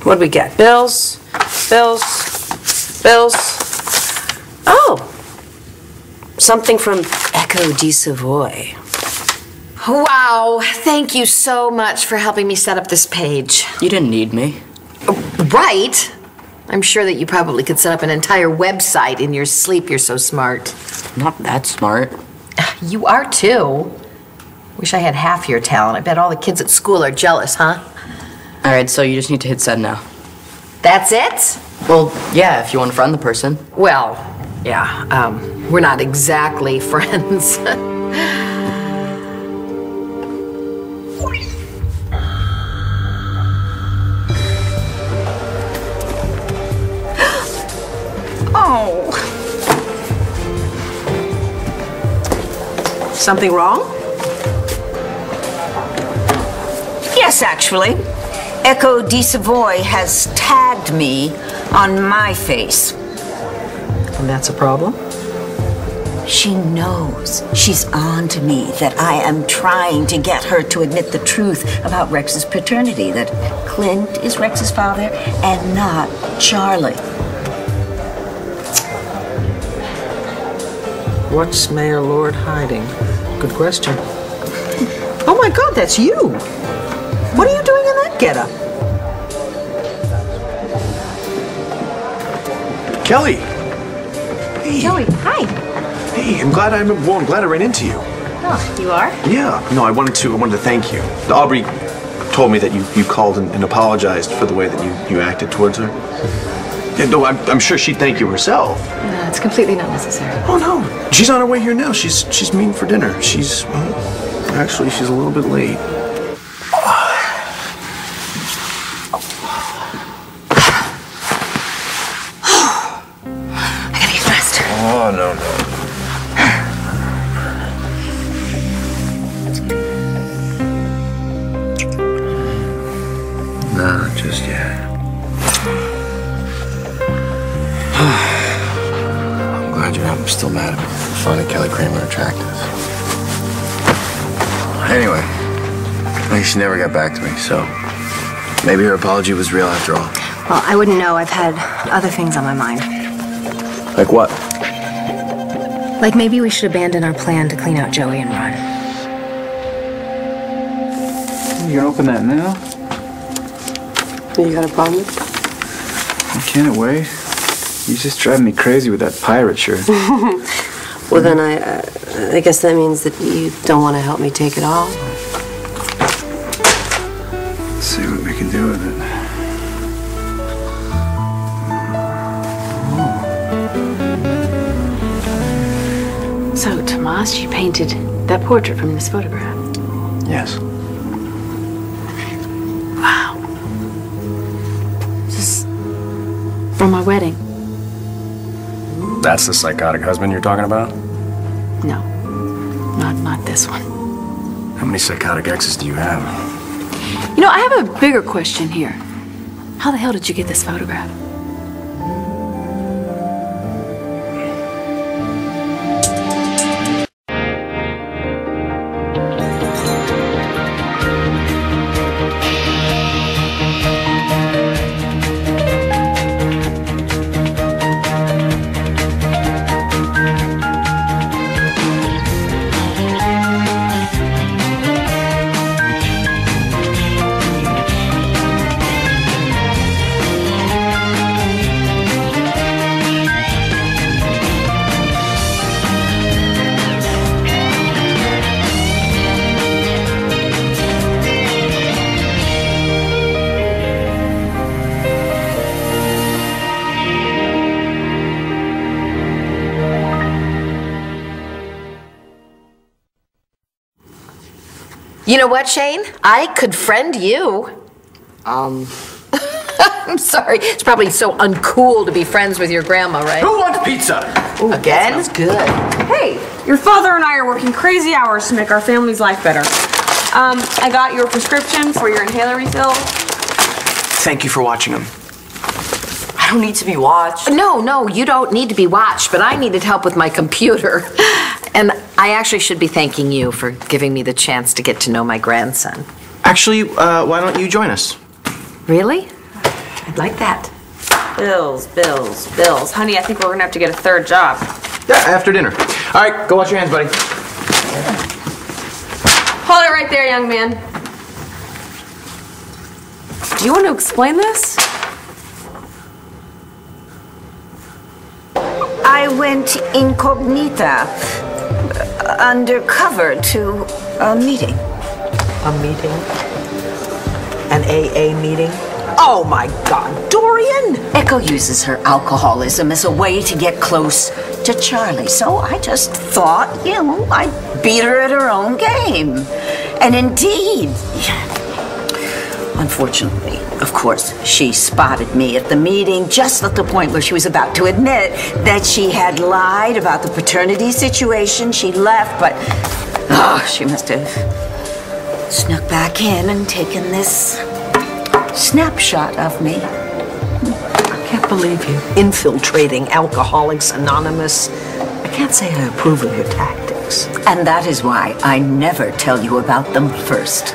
What do we get? Bills, bills, bills. Oh, something from Echo di Savoy. Wow, thank you so much for helping me set up this page. You didn't need me. Right? I'm sure that you probably could set up an entire website in your sleep. You're so smart. Not that smart. You are too. Wish I had half your talent. I bet all the kids at school are jealous, huh? All right, so you just need to hit send now. That's it? Well, yeah, if you want to friend the person. Well, yeah, we're not exactly friends. Oh. Something wrong? Yes, actually. Echo di Savoy has tagged me on my face. And that's a problem? She knows she's on to me, that I am trying to get her to admit the truth about Rex's paternity, that Clint is Rex's father and not Charlie. What's Mayor Lord hiding? Good question. Oh my God, that's you! What are you doing in that getup? Kelly! Hey. Joey, hi. Hey, I'm glad I ran into you. Oh, you are? Yeah. No, I wanted to thank you. Aubrey told me that you called and apologized for the way that you acted towards her. Yeah, no, I'm sure she'd thank you herself. No, it's completely not necessary. Oh no, she's on her way here now. She's meeting for dinner. She's a little bit late. I gotta get dressed. Oh no. Not just yet. I'm glad you're not still mad at me for finding Kelly Kramer attractive. Anyway, I think she never got back to me, so maybe her apology was real after all. Well, I wouldn't know. I've had other things on my mind. Like what? Like maybe we should abandon our plan to clean out Joey and run. You gonna open that now? You got a problem? Can't it wait? You just driving me crazy with that pirate shirt. Well, then I guess that means that you don't want to help me take it all. Let's see what we can do with it. So, Tomas, you painted that portrait from this photograph. Yes. Wow. This is from my wedding. That's the psychotic husband you're talking about? No, not this one. How many psychotic exes do you have? You know, I have a bigger question here. How the hell did you get this photograph? You know what, Shane? I could friend you. I'm sorry. It's probably so uncool to be friends with your grandma, right? Who wants pizza? Ooh, again? That's good. Hey, your father and I are working crazy hours to make our family's life better. I got your prescription for your inhaler refill. Thank you for watching him. I don't need to be watched. No, you don't need to be watched, but I needed help with my computer. And I actually should be thanking you for giving me the chance to get to know my grandson. Actually, why don't you join us? Really? I'd like that. Bills, bills, bills. Honey, I think we're gonna have to get a third job. Yeah, after dinner. All right, go wash your hands, buddy. Hold it right there, young man. Do you want to explain this? I went incognita, undercover to a meeting. A meeting? An AA meeting? Oh my God, Dorian! Echo uses her alcoholism as a way to get close to Charlie, so I just thought, I'd beat her at her own game. And indeed, unfortunately, of course, she spotted me at the meeting just at the point where she was about to admit that she had lied about the paternity situation. She left, but she must have snuck back in and taken this snapshot of me. I can't believe you infiltrating Alcoholics Anonymous. I can't say I approve of your tactics. And that is why I never tell you about them first.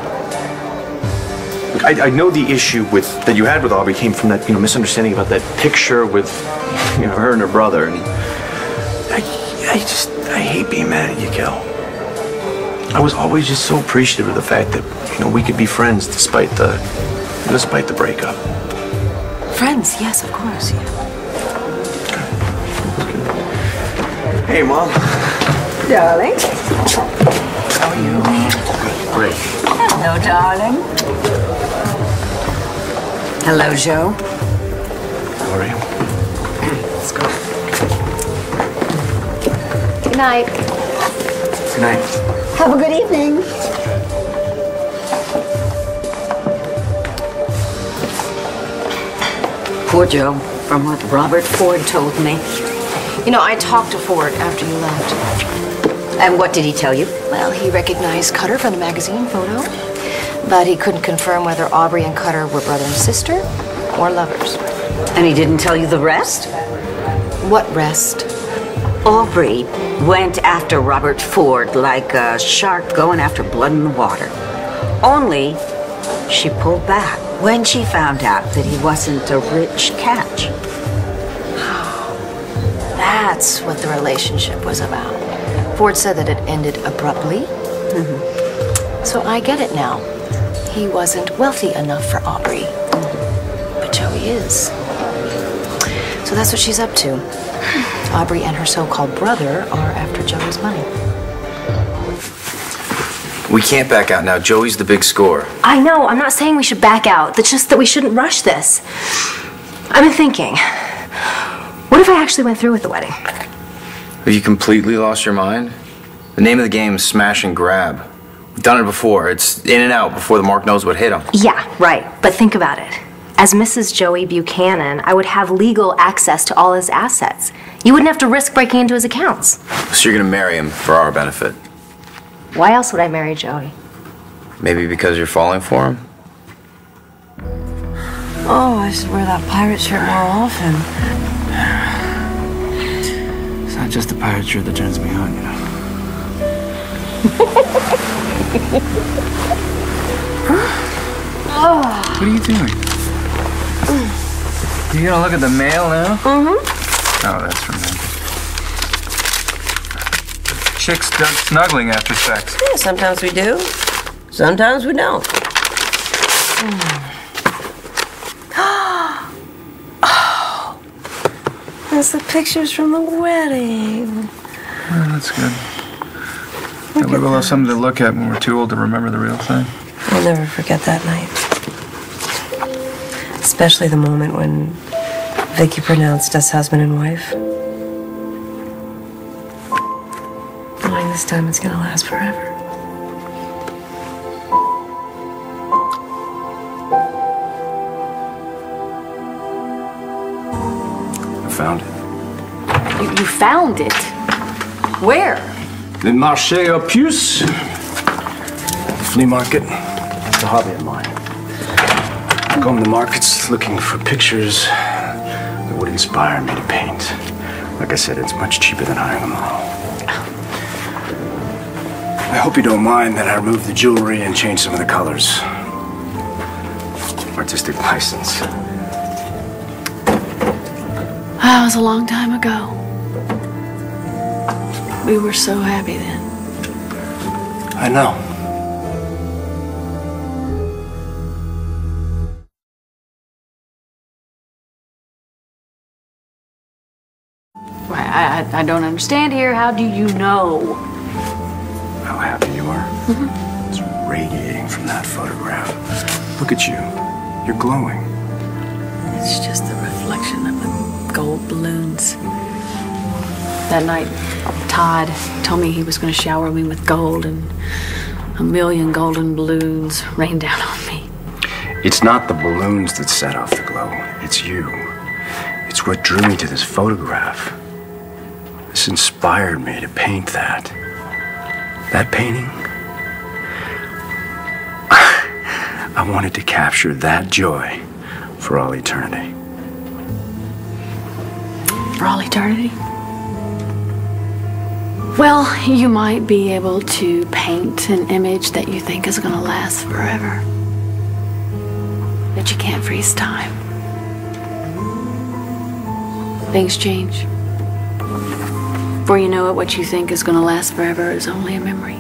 Look, I know the issue that you had with Aubrey came from that misunderstanding about that picture with her and her brother. And I hate being mad at you, Kel. I was always just so appreciative of the fact that we could be friends despite the breakup. Friends, yes, of course, yeah. Hey, Mom. Darling. How are you? Great. Hello, darling. Hello, Joe. How are you? Let's go. Good night. Good night. Have a good evening. Poor Joe, from what Robert Ford told me. I talked to Ford after you left. And what did he tell you? Well, he recognized Cutter from the magazine photo, but he couldn't confirm whether Aubrey and Cutter were brother and sister or lovers. And he didn't tell you the rest? What rest? Aubrey went after Robert Ford like a shark going after blood in the water. Only she pulled back when she found out that he wasn't a rich catch. That's what the relationship was about. Ford said that it ended abruptly. Mm-hmm. So I get it now. He wasn't wealthy enough for Aubrey. But Joey is. So that's what she's up to. Aubrey and her so-called brother are after Joey's money. We can't back out now. Joey's the big score. I know. I'm not saying we should back out. It's just that we shouldn't rush this. I've been thinking. What if I actually went through with the wedding? Have you completely lost your mind? The name of the game is smash and grab. We've done it before. It's in and out before the mark knows what hit him. Yeah, right. But think about it. As Mrs. Joey Buchanan, I would have legal access to all his assets. You wouldn't have to risk breaking into his accounts. So you're gonna marry him for our benefit. Why else would I marry Joey? Maybe because you're falling for him? Oh, I should wear that pirate shirt more often. It's not just the pirate shirt that turns me on, What are you doing? You gonna look at the mail now? Mm-hmm. Oh, that's from him. Chicks done snuggling after sex. Yeah, sometimes we do. Sometimes we don't. Oh, that's the pictures from the wedding. Oh, that's good. At least we'll have something to look at when we're too old to remember the real thing. I'll never forget that night. Especially the moment when Vicky pronounced us husband and wife. Knowing this time it's gonna last forever. I found it. You found it? Where? The Marché aux Puces. Flea market. It's a hobby of mine. I go to the markets looking for pictures that would inspire me to paint. Like I said, it's much cheaper than hiring a model. I hope you don't mind that I removed the jewelry and changed some of the colors. Artistic license. That was a long time ago. We were so happy then. I know. I don't understand here. How do you know? How happy you are. It's radiating from that photograph. Look at you. You're glowing. It's just the reflection of the gold balloons. That night, Todd told me he was going to shower me with gold, and a million golden balloons rained down on me. It's not the balloons that set off the glow. It's you. It's what drew me to this photograph. This inspired me to paint that. That painting, I wanted to capture that joy for all eternity. For all eternity? Well, you might be able to paint an image that you think is going to last forever. But you can't freeze time. Things change. Before you know it, what you think is going to last forever is only a memory.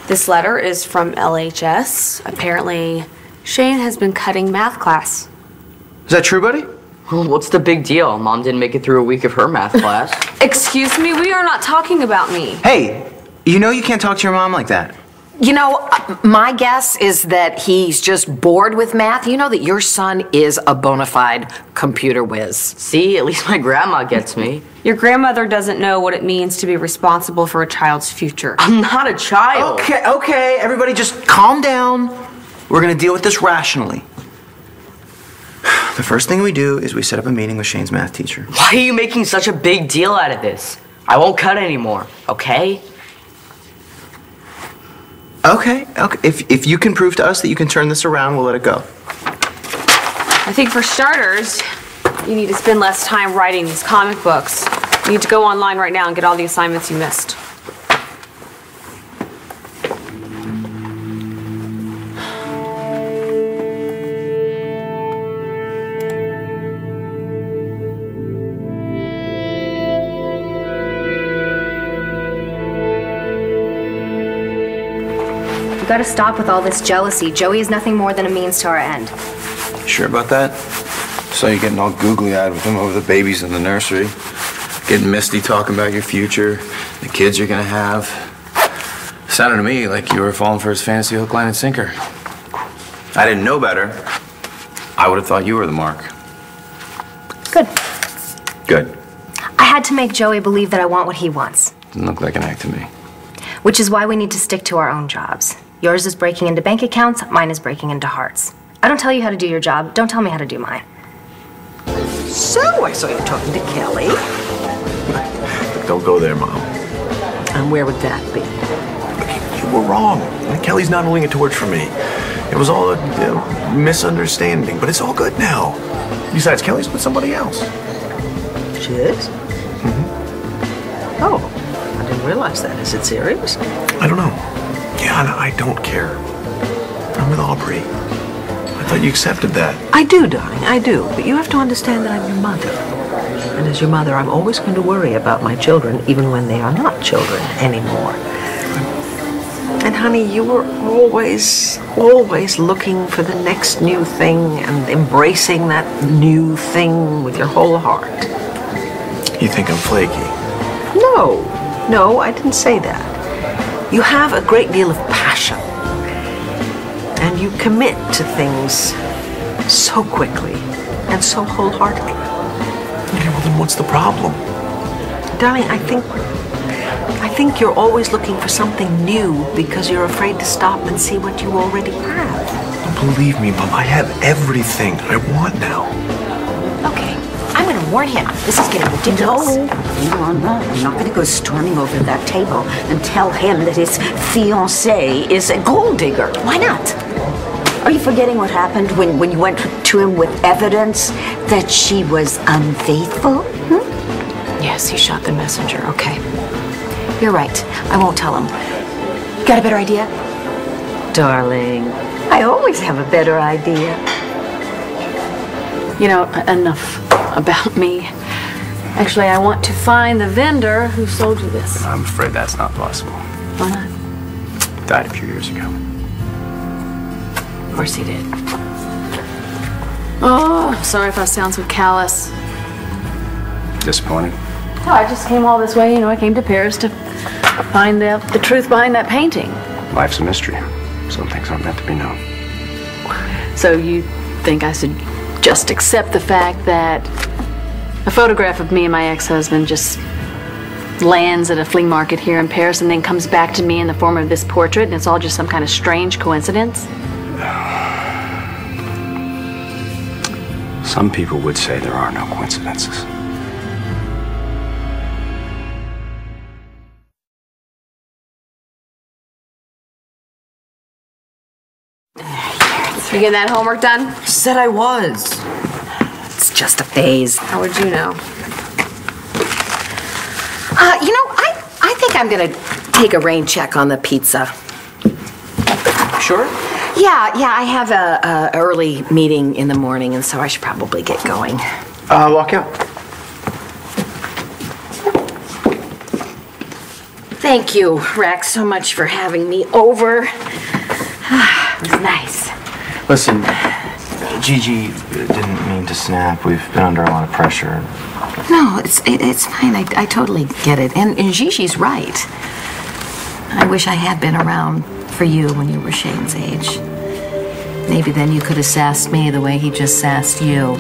This letter is from LHS. Apparently, Shane has been cutting math class. Is that true, buddy? Well, what's the big deal? Mom didn't make it through a week of her math class. Excuse me, we are not talking about me. Hey, you know you can't talk to your mom like that. You know, my guess is that he's just bored with math. You know that your son is a bona fide computer whiz. See, at least my grandma gets me. Your grandmother doesn't know what it means to be responsible for a child's future. I'm not a child. Okay, everybody just calm down. We're gonna deal with this rationally. The first thing we do is we set up a meeting with Shane's math teacher. Why are you making such a big deal out of this? I won't cut anymore, okay? Okay. If you can prove to us that you can turn this around, we'll let it go. I think for starters, you need to spend less time writing these comic books. You need to go online right now and get all the assignments you missed. You gotta stop with all this jealousy. Joey is nothing more than a means to our end. Sure about that? Saw you getting all googly-eyed with him over the babies in the nursery. Getting misty talking about your future, the kids you're gonna have. Sounded to me like you were falling for his fantasy hook, line, and sinker. I didn't know better. I would have thought you were the mark. Good. Good. I had to make Joey believe that I want what he wants. Didn't look like an act to me. Which is why we need to stick to our own jobs. Yours is breaking into bank accounts, mine is breaking into hearts. I don't tell you how to do your job, don't tell me how to do mine. So, I saw you talking to Kelly. Don't go there, Mom. And where would that be? You were wrong. Kelly's not holding a torch for me. It was all a misunderstanding, but it's all good now. Besides, Kelly's with somebody else. She is? Mm-hmm. Oh, I didn't realize that. Is it serious? I don't know. Yeah, I don't care. I'm with Aubrey. I thought you accepted that. I do, darling, I do. But you have to understand that I'm your mother. And as your mother, I'm always going to worry about my children, even when they are not children anymore. And honey, you were always looking for the next new thing and embracing that new thing with your whole heart. You think I'm flaky? No, I didn't say that. You have a great deal of passion. And you commit to things so quickly and so wholeheartedly. Okay, well then what's the problem? Darling, I think you're always looking for something new because you're afraid to stop and see what you already have. Believe me, Mom, I have everything I want now. Okay, I'm gonna warn him. This is getting ridiculous. No, you are not. You're not going to go storming over that table and tell him that his fiancée is a gold digger. Why not? Are you forgetting what happened when you went to him with evidence that she was unfaithful? Yes, he shot the messenger. Okay. You're right. I won't tell him. Got a better idea? Darling, I always have a better idea. You know, enough about me. Actually, I want to find the vendor who sold you this. I'm afraid that's not possible. Why not? Died a few years ago. Of course he did. Oh, I'm sorry if I sound so callous. Disappointing. Oh, I just came all this way, you know, I came to Paris to find out the truth behind that painting. Life's a mystery. Some things aren't meant to be known. So you think I should just accept the fact that a photograph of me and my ex-husband just lands at a flea market here in Paris and then comes back to me in the form of this portrait and it's all just some kind of strange coincidence? Some people would say there are no coincidences. You getting that homework done? Said I was. It's just a phase. How would you know? You know, I think I'm gonna take a rain check on the pizza. Sure? Yeah, I have a early meeting in the morning, and so I should probably get going. Walk out. Thank you, Rex, so much for having me over. It was nice. Listen, Gigi didn't mean to snap. We've been under a lot of pressure. No, it's fine. I totally get it. And Gigi's right. I wish I had been around for you when you were Shane's age. Maybe then you could have sassed me the way he just sassed you.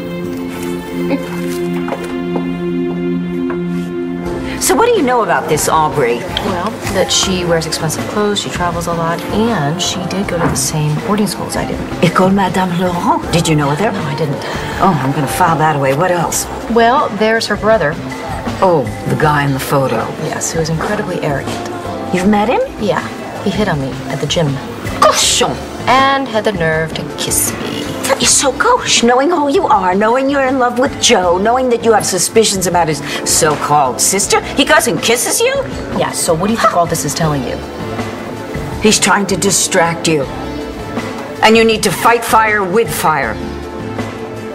So what do you know about this Aubrey? Well, that she wears expensive clothes, she travels a lot, and she did go to the same boarding school as I did. École Madame Laurent. Did you know her? No, I didn't. Oh, I'm gonna file that away. What else? Well, there's her brother. Oh, the guy in the photo. Yes, who is incredibly arrogant. You've met him? Yeah, he hit on me at the gym. Cochon! And had the nerve to kiss me. That is so gauche, knowing who you are, knowing you're in love with Joe, knowing that you have suspicions about his so-called sister. He goes and kisses you? Yeah, so what do you think all this is telling you? He's trying to distract you. And you need to fight fire with fire.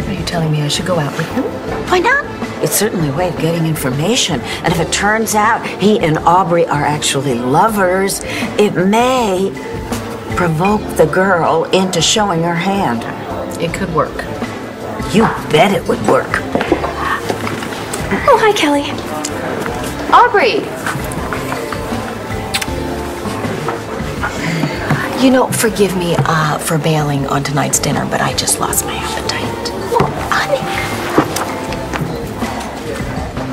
Are you telling me I should go out with him? Why not? It's certainly a way of getting information. And if it turns out he and Aubrey are actually lovers, it may provoke the girl into showing her hand. It could work. You bet it would work. Oh, hi, Kelly. Aubrey! You know, forgive me for bailing on tonight's dinner, but I just lost my appetite. Oh, honey.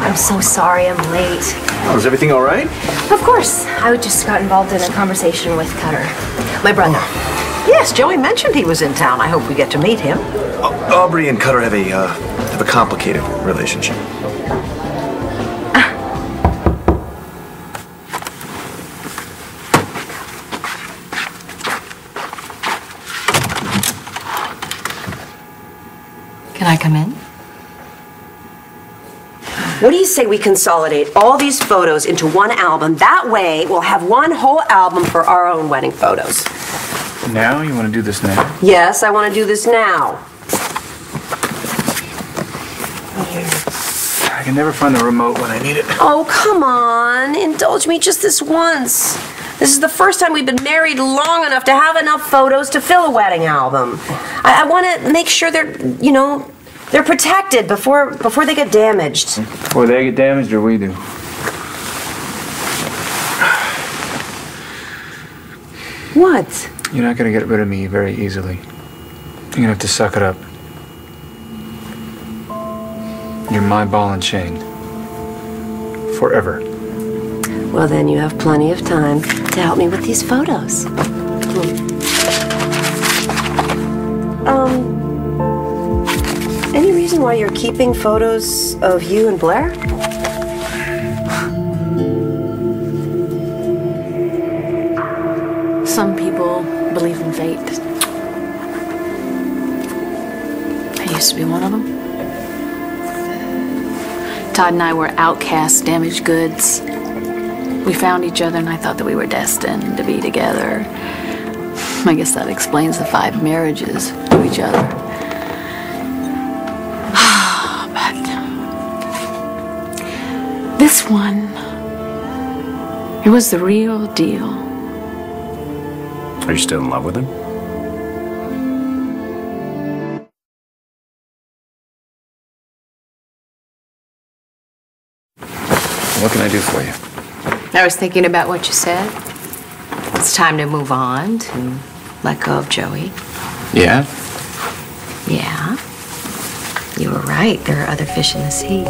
I'm so sorry I'm late. Oh, is everything all right? Of course. I just got involved in a conversation with Cutter, my brother. Yes, Joey mentioned he was in town. I hope we get to meet him. Aubrey and Cutter have a complicated relationship. Can I come in? What do you say we consolidate all these photos into one album? That way, we'll have one whole album for our own wedding photos. Now? You want to do this now? Yes, I want to do this now. I can never find the remote when I need it. Oh, come on. Indulge me just this once. This is the first time we've been married long enough to have enough photos to fill a wedding album. I want to make sure they're, you know, they're protected before they get damaged. Before they get damaged or we do? What? You're not gonna get rid of me very easily. You're gonna have to suck it up. You're my ball and chain. Forever. Well, then you have plenty of time to help me with these photos. Any reason why you're keeping photos of you and Blair? Some people believe in fate. I used to be one of them. Todd and I were outcasts, damaged goods. We found each other and I thought that we were destined to be together. I guess that explains the 5 marriages to each other. This one, it was the real deal. Are you still in love with him? What can I do for you? I was thinking about what you said. It's time to move on, to let go of Joey. Yeah? Yeah. You were right. There are other fish in the sea.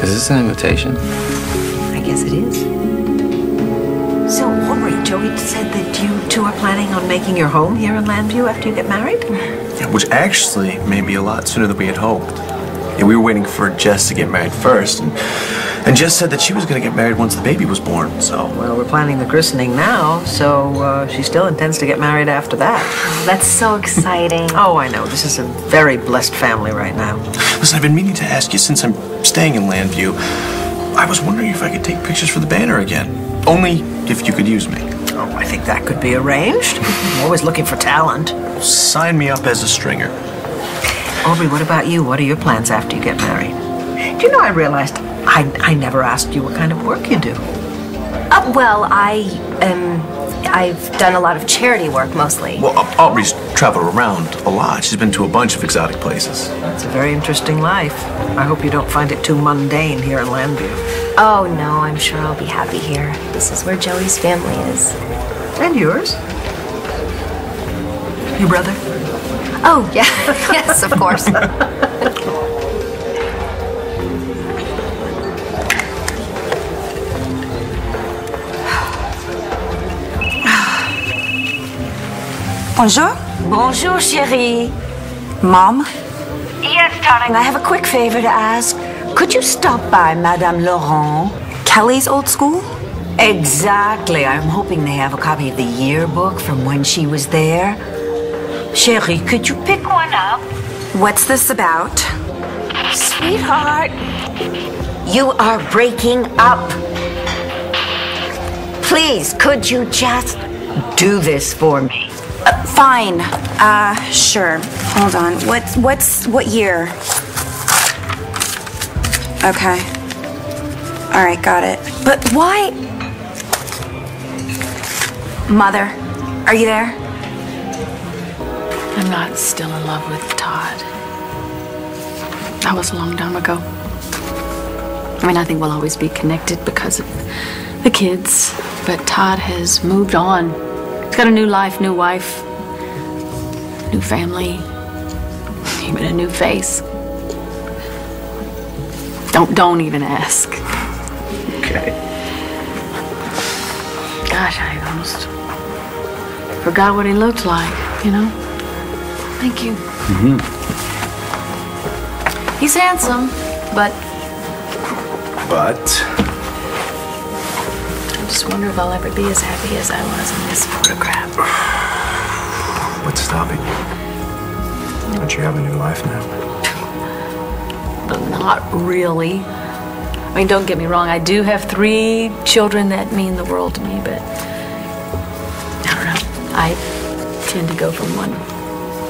Is this an invitation? I guess it is. So, Aubrey, Joey said that you two are planning on making your home here in Landview after you get married? Yeah, which actually may be a lot sooner than we had hoped. Yeah, we were waiting for Jess to get married first, and Jess said that she was going to get married once the baby was born, so... Well, we're planning the christening now, so she still intends to get married after that. That's so exciting. Oh, I know. This is a very blessed family right now. Listen, I've been meaning to ask you since I'm staying in Landview. I was wondering if I could take pictures for the banner again. Only if you could use me. Oh, I think that could be arranged. I'm always looking for talent. Sign me up as a stringer. Aubrey, what about you? What are your plans after you get married? Do you know, I realized I never asked you what kind of work you do. Well, I've done a lot of charity work mostly. Well, Aubrey's traveled around a lot. She's been to a bunch of exotic places. That's a very interesting life. I hope you don't find it too mundane here in Landview. Oh, no, I'm sure I'll be happy here. This is where Joey's family is. And yours? Your brother? Oh, yeah. Yes, of course. Bonjour. Bonjour, chérie. Mom? Yes, darling. I have a quick favor to ask. Could you stop by Madame Laurent? Kelly's old school? Exactly. I'm hoping they have a copy of the yearbook from when she was there. Chérie, could you pick one up? What's this about? Sweetheart, you are breaking up. Please, could you just do this for me? Fine. Sure. Hold on. What year? Okay. All right, got it. But why? Mother, are you there? I'm not still in love with Todd. That was a long time ago. I mean, I think we'll always be connected because of the kids, but Todd has moved on. He's got a new life, new wife, new family, even a new face. Don't even ask. Okay. Gosh, I almost forgot what he looked like, you know? Thank you. Mm-hmm. He's handsome, but I just wonder if I'll ever be as happy as I was in this photograph. What's stopping you? Don't you have a new life now? But not really. I mean, don't get me wrong, I do have 3 children that mean the world to me, but I don't know. I tend to go from one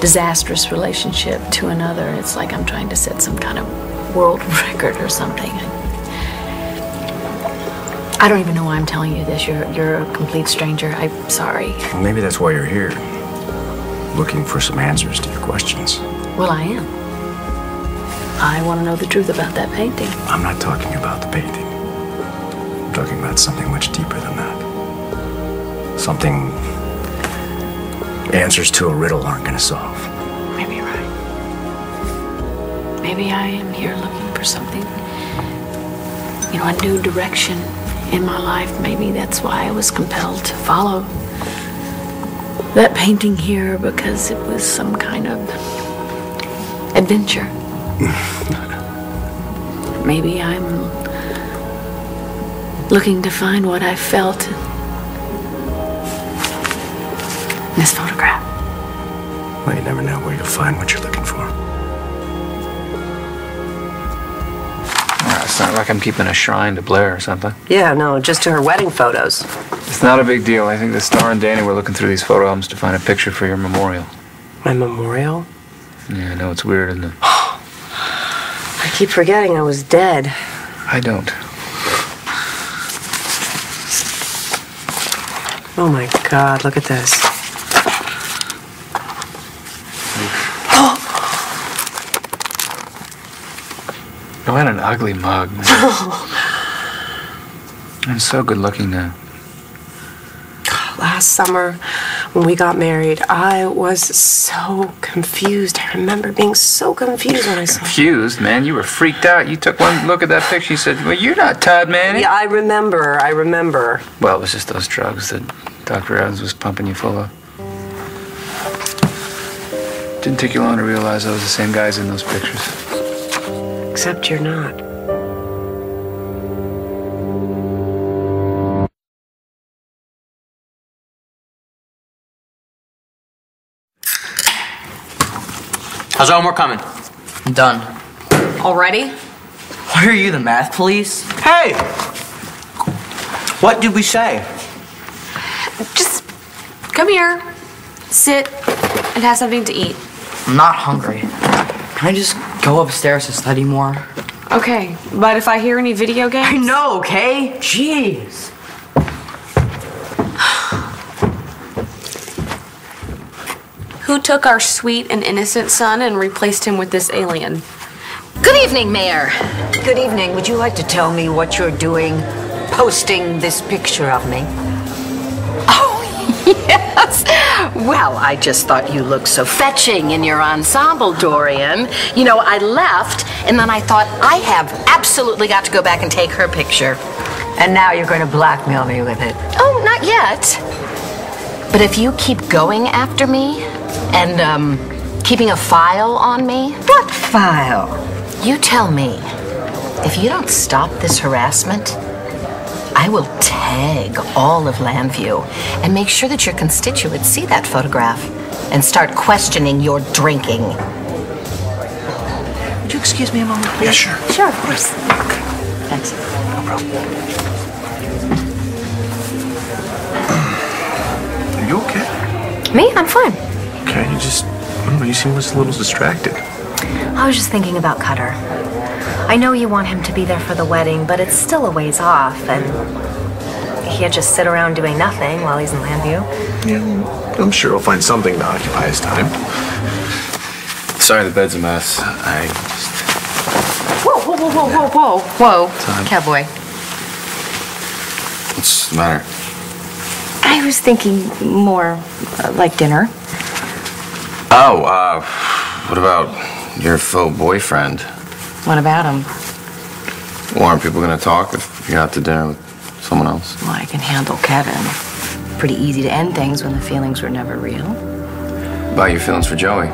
disastrous relationship to another. It's like I'm trying to set some kind of world record or something. I don't even know why I'm telling you this. You're a complete stranger. I'm sorry. Well, maybe that's why you're here. Looking for some answers to your questions. Well, I am. I want to know the truth about that painting. I'm not talking about the painting. I'm talking about something much deeper than that. Something answers to a riddle aren't going to solve. Maybe you're right. Maybe I am here looking for something, you know, a new direction in my life. Maybe that's why I was compelled to follow that painting here, because it was some kind of adventure. Maybe I'm looking to find what I felt in this photograph. Well, you never know where you'll find what you're looking for. It's not like I'm keeping a shrine to Blair or something. Yeah, no, just to her wedding photos. It's not a big deal. I think the Star and Danny were looking through these photo albums to find a picture for your memorial. My memorial? Yeah, I know it's weird, isn't it? I keep forgetting I was dead. I I don't. Oh my God, look at this. Oh, what an ugly mug. I'm so good looking now. Last summer, when we got married, I was so confused. I remember being so confused when I saw Confused, man. You were freaked out. You took one look at that picture. You said, well, you're not Todd Manning. Yeah, I remember. Well, it was just those drugs that Dr. Evans was pumping you full of. Didn't take you long to realize I was the same guy as in those pictures. Except you're not. How's our homework coming? I'm done. Already? Why are you, the math police? Hey! What did we say? Just come here, sit, and have something to eat. I'm not hungry. Can I just go upstairs to study more? Okay, but if I hear any video games... I know, okay? Jeez. Who took our sweet and innocent son and replaced him with this alien? Good evening, Mayor. Good evening. Would you like to tell me what you're doing posting this picture of me? Oh, yes. Well, I just thought you looked so fetching in your ensemble, Dorian. You know, I left, and then I thought, I have absolutely got to go back and take her picture. And now you're going to blackmail me with it. Oh, not yet. But if you keep going after me and keeping a file on me... What file? You tell me. If you don't stop this harassment, I will tag all of Landview and make sure that your constituents see that photograph and start questioning your drinking. Would you excuse me a moment, please? Yeah, sure. Sure, of course. Thanks. No problem. Are you okay? Me? I'm fine. Okay, you just, I don't know, you seem just a little distracted. I was just thinking about Cutter. I know you want him to be there for the wedding, but it's still a ways off, and he can't just sit around doing nothing while he's in Landview. Yeah, I'm sure he'll find something to occupy his time. Sorry, the bed's a mess. I just... Whoa, whoa, whoa, whoa, whoa, whoa, whoa. Time. Cowboy. What's the matter? I was thinking more like dinner. Oh, what about your faux boyfriend? What about him? Well, aren't people going to talk if you're out to dinner with someone else? Well, I can handle Kevin. Pretty easy to end things when the feelings were never real. About your feelings for Joey?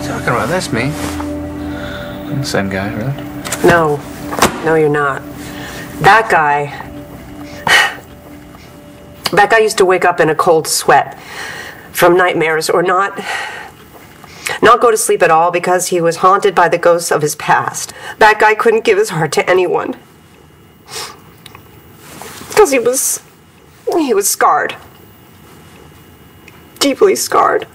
Talking about that's me. I'm the same guy, really? No. No, you're not. That guy used to wake up in a cold sweat from nightmares or not go to sleep at all because he was haunted by the ghosts of his past. That guy couldn't give his heart to anyone because he was scarred. Deeply scarred.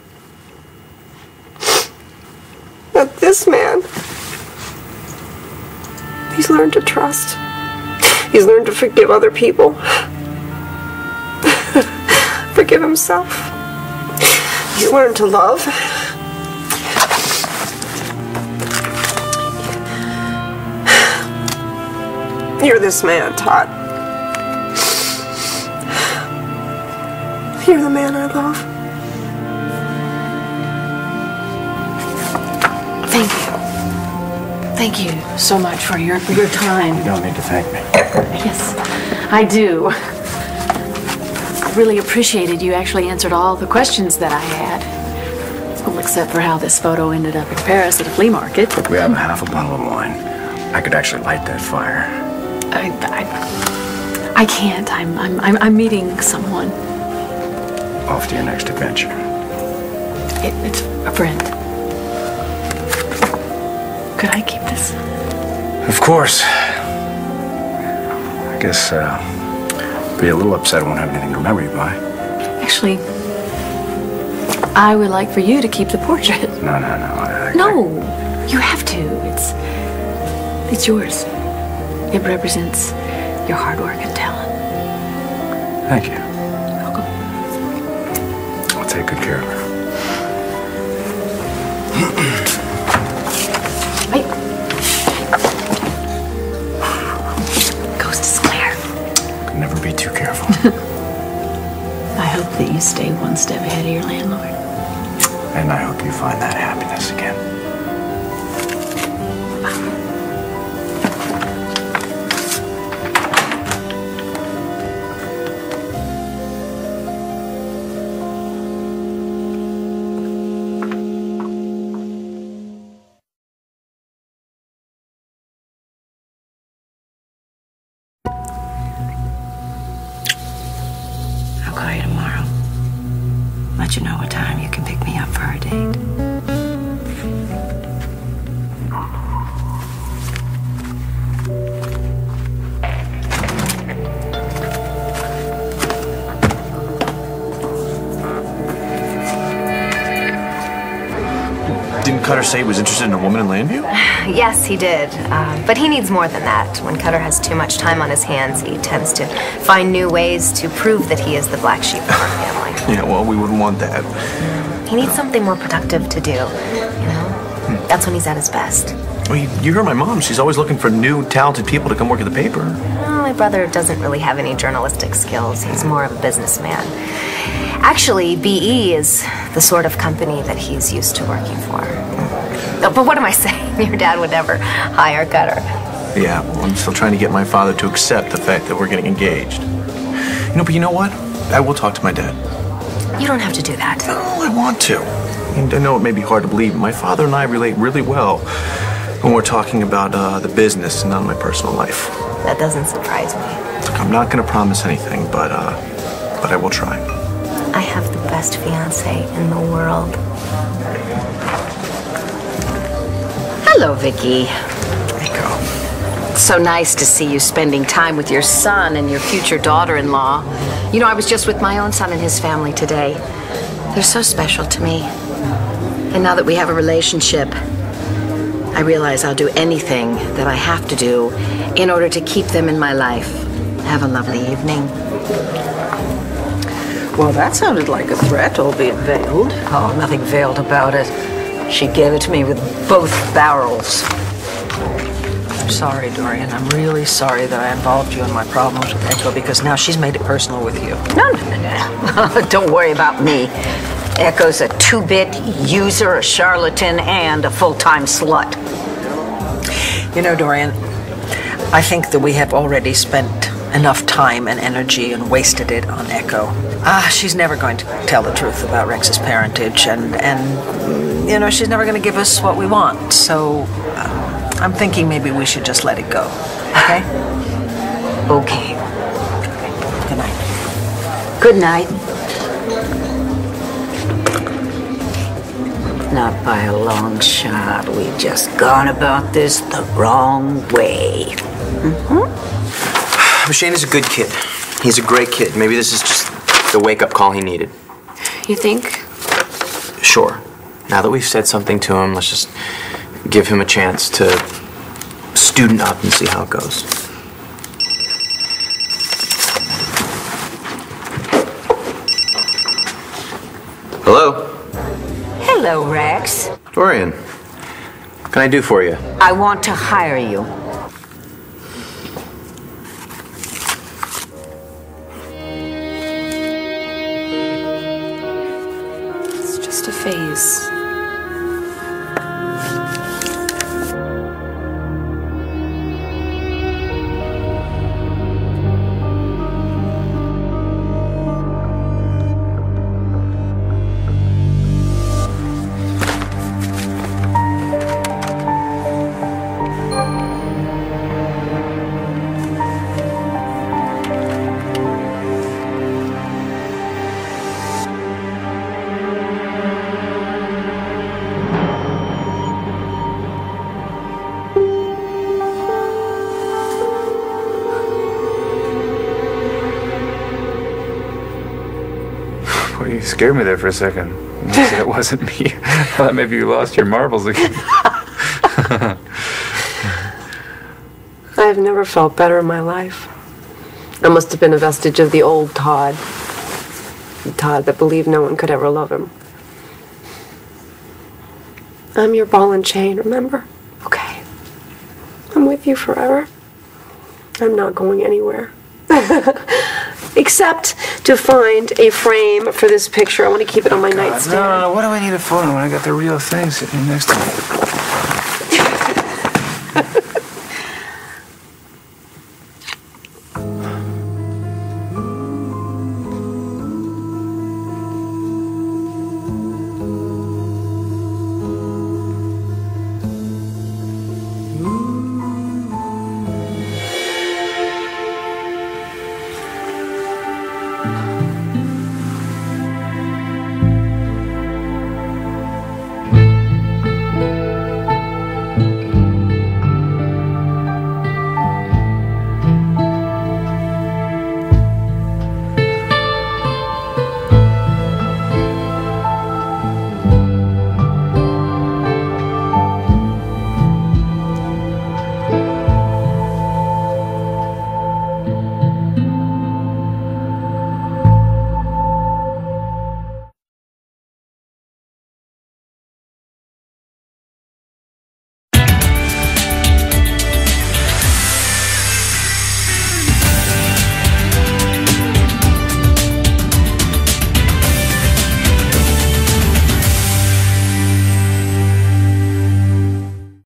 But this man, he's learned to trust. He's learned to forgive other people. Forgive himself. He's learned to love. You're this man, Todd. You're the man I love. Thank you. Thank you so much for your time. You don't need to thank me. Yes, I do. I really appreciated you actually answered all the questions that I had. Well, except for how this photo ended up in Paris at a flea market. We have half a bottle of wine. I could actually light that fire. I can't. I'm meeting someone. Off to your next adventure. It's a friend. Could I keep this? Of course. I guess, be a little upset I won't have anything to remember you by. Actually, I would like for you to keep the portrait. No. No, you have to. It's yours. It represents your hard work and talent. Thank you. Welcome. I'll take good care of her. Wait. Coast is clear. Could never be too careful. I hope that you stay one step ahead of your landlord. And I hope you find that happiness again. I'll call you tomorrow. Let you know what time you can pick me up for our date. Didn't Cutter say he was interested in a woman in Landview? Yes, he did. But he needs more than that. When Cutter has too much time on his hands, he tends to find new ways to prove that he is the black sheep of our family. Yeah, well, we wouldn't want that. He needs something more productive to do, you know? That's when he's at his best. Well, you heard my mom. She's always looking for new, talented people to come work at the paper. Well, my brother doesn't really have any journalistic skills. He's more of a businessman. Actually, BE is the sort of company that he's used to working for. Oh, but what am I saying? Your dad would never hire Cutter. Yeah, well, I'm still trying to get my father to accept the fact that we're getting engaged. But you know what? I will talk to my dad. You don't have to do that. No, I want to. And I know it may be hard to believe, but my father and I relate really well when we're talking about the business and not my personal life. That doesn't surprise me. Look, I'm not going to promise anything, but I will try. I have the best fiancé in the world. Hello, Vicky. Nico. It's so nice to see you spending time with your son and your future daughter-in-law. You know, I was just with my own son and his family today. They're so special to me. And now that we have a relationship, I realize I'll do anything that I have to do in order to keep them in my life. Have a lovely evening. Well, that sounded like a threat, albeit veiled. Oh, nothing veiled about it. She gave it to me with both barrels. I'm sorry, Dorian. I'm really sorry that I involved you in my problems with Echo, because now she's made it personal with you. No. Don't worry about me. Echo's a two-bit user, a charlatan, and a full-time slut. You know, Dorian, I think that we have already spent enough time and energy and wasted it on Echo. She's never going to tell the truth about Rex's parentage, and you know, she's never going to give us what we want. So I'm thinking maybe we should just let it go. Okay? Okay. Good night. Good night. Not by a long shot. We've just gone about this the wrong way. Shane is a good kid. He's a great kid. Maybe this is just the wake-up call he needed. You think? Sure. Now that we've said something to him, let's just give him a chance to student up and see how it goes. Hello? Hello, Rex. Dorian, what can I do for you? I want to hire you. It's just a phase. Well, you scared me there for a second. You said it wasn't me. I thought maybe you lost your marbles again. I've never felt better in my life. I must have been a vestige of the old Todd. The Todd that believed no one could ever love him. I'm your ball and chain, remember? Okay. I'm with you forever. I'm not going anywhere. Except to find a frame for this picture. I want to keep it on my nightstand. No. What do I need a phone when I got the real thing sitting next to me?